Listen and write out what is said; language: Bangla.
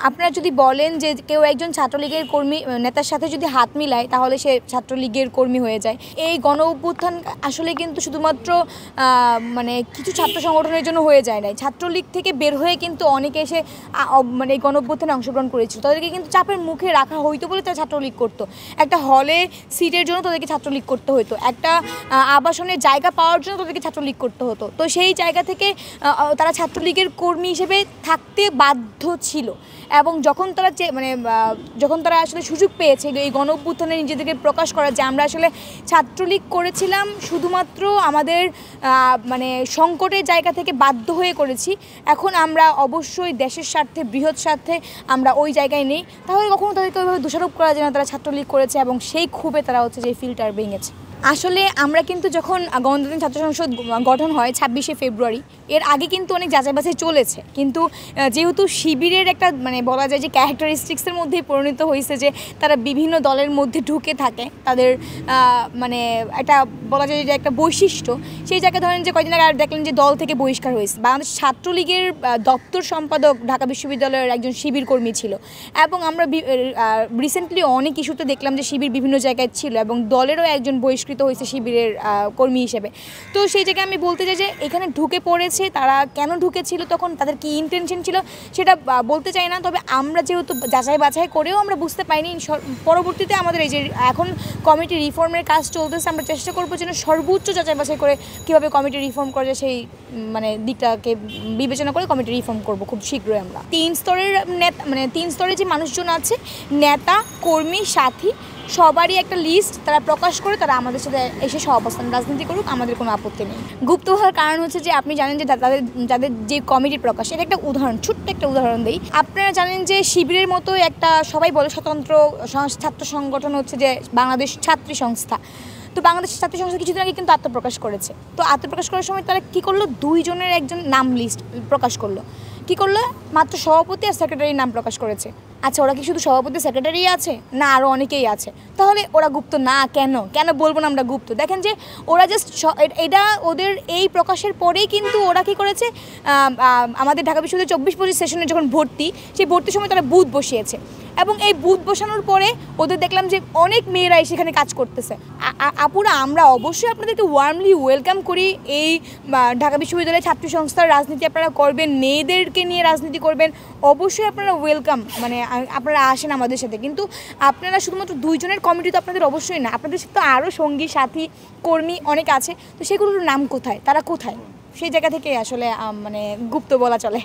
আপনারা যদি বলেন যে কেউ একজন ছাত্রলীগের কর্মী নেতার সাথে যদি হাত মিলায় তাহলে সে ছাত্রলীগের কর্মী হয়ে যায়। এই গণ অভ্যুত্থান আসলে কিন্তু শুধুমাত্র মানে কিছু ছাত্র সংগঠনের জন্য হয়ে যায় নাই। ছাত্রলীগ থেকে বের হয়ে কিন্তু অনেকে এসে মানে এই গণ অভ্যুত্থানে অংশগ্রহণ করেছিল। তাদেরকে কিন্তু চাপের মুখে রাখা হইতো বলে তারা ছাত্রলীগ করতো। একটা হলে সিটের জন্য তাদেরকে ছাত্রলীগ করতে হতো, একটা আবাসনের জায়গা পাওয়ার জন্য তাদেরকে ছাত্রলীগ করতে হতো। তো সেই জায়গা থেকে তারা ছাত্রলীগের কর্মী হিসেবে থাকতে বাধ্য ছিল। এবং যখন তারা আসলে সুযোগ পেয়েছে এই গণ অভ্যুত্থানে নিজেদেরকে প্রকাশ করার যে আমরা আসলে ছাত্রলীগ করেছিলাম শুধুমাত্র আমাদের মানে সংকটের জায়গা থেকে বাধ্য হয়ে করেছি, এখন আমরা অবশ্যই দেশের স্বার্থে বৃহৎ স্বার্থে আমরা ওই জায়গায় নেই, তাহলে কখনো তাদেরকে ওইভাবে দোষারোপ করা যায় না তারা ছাত্রলীগ করেছে এবং সেই ক্ষোভে তারা হচ্ছে যে ফিল্টার ভেঙেছে। আসলে আমরা কিন্তু যখন গণতান্ত্রিক ছাত্র সংসদ গঠন হয় 26শে ফেব্রুয়ারি, এর আগে কিন্তু অনেক যাচাই বাছাই চলেছে, কিন্তু যেহেতু শিবিরের একটা মানে বলা যায় যে ক্যারেক্টারিস্টিক্সের মধ্যেই পরিণত হয়েছে যে তারা বিভিন্ন দলের মধ্যে ঢুকে থাকে, তাদের মানে একটা বলা যায় যে একটা বৈশিষ্ট্য। সেই জায়গায় ধরেন যে কয়েকদিন আগে দেখলেন যে দল থেকে বহিষ্কার হয়েছে। বাংলাদেশ ছাত্রলীগের দপ্তর সম্পাদক ঢাকা বিশ্ববিদ্যালয়ের একজন শিবির কর্মী ছিল, এবং আমরা রিসেন্টলি অনেক ইস্যুতে দেখলাম যে শিবির বিভিন্ন জায়গায় ছিল এবং দলেরও একজন বহিষ্কৃত হয়েছে শিবিরের কর্মী হিসেবে। তো সেই জায়গায় আমি বলতে চাই যে এখানে ঢুকে পড়েছে, তারা কেন ঢুকেছিল, তখন তাদের কি ইন্টেনশন ছিল সেটা বলতে চাই না। তবে আমরা যেহেতু যাচাই বাছাই করেও আমরা বুঝতে পাইনি, পরবর্তীতে আমাদের এই যে এখন কমিটি রিফর্মের কাজ চলতেছে, আমরা চেষ্টা করবো যেন সর্বোচ্চ যাচাই বাছাই করে কীভাবে কমিটি রিফর্ম করা যায় সেই মানে দিকটাকে বিবেচনা করে কমিটি রিফর্ম করব খুব শীঘ্রই। আমরা তিন স্তরের যে মানুষজন আছে, নেতা, কর্মী, সাথী, সবারই একটা লিস্ট তারা প্রকাশ করে তারা আমাদের সাথে এসে সহাবস্থান রাজনীতি করুক, আমাদের কোনো আপত্তি নেই। গুপ্ত হওয়ার কারণ হচ্ছে যে আপনি জানেন যে যাদের যে কমিটির প্রকাশ, এটা একটা উদাহরণ, ছোট্ট একটা উদাহরণ দিই। আপনারা জানেন যে শিবিরের মতো একটা সবাই বলে স্বতন্ত্র ছাত্র সংগঠন হচ্ছে যে বাংলাদেশ ছাত্রী সংস্থা। তো বাংলাদেশ ছাত্রী সংস্থা কিছুদিন আগে কিন্তু আত্মপ্রকাশ করেছে। তো আত্মপ্রকাশ করার সময় তারা কী করলো, 2 জনের একজন নাম লিস্ট প্রকাশ করলো। কী করলো, মাত্র সভাপতি আর সেক্রেটারির নাম প্রকাশ করেছে। আচ্ছা, ওরা কি শুধু সভাপতি সেক্রেটারি আছে, না আরও অনেকেই আছে? তাহলে ওরা গুপ্ত না কেন? কেন বলবো না আমরা গুপ্ত? দেখেন যে ওরা জাস্ট এটা ওদের এই প্রকাশের পরেই কিন্তু ওরা কী করেছে, আমাদের ঢাকা বিশ্ববিদ্যালয় 24-25 সেশনে যখন ভর্তি, সেই ভর্তির সময় তারা বুথ বসিয়েছে, এবং এই বুথ বসানোর পরে ওদের দেখলাম যে অনেক মেয়েরাই সেখানে কাজ করতেছে। আপুরা, আমরা অবশ্যই আপনাদেরকে ওয়ার্মলি ওয়েলকাম করি। এই ঢাকা বিশ্ববিদ্যালয়ের ছাত্রী সংস্থার রাজনীতি আপনারা করবেন, মেয়েদেরকে নিয়ে রাজনীতি করবেন, অবশ্যই আপনারা ওয়েলকাম, মানে আপনারা আসেন আমাদের সাথে। কিন্তু আপনারা শুধুমাত্র 2 জনের কমিটি তো আপনাদের অবশ্যই না, আপনাদের সাথে তো আরও সঙ্গী সাথী কর্মী অনেক আছে। তো সেগুলোর নাম কোথায়, তারা কোথায়? সেই জায়গা থেকে আসলে মানে গুপ্ত বলা চলে।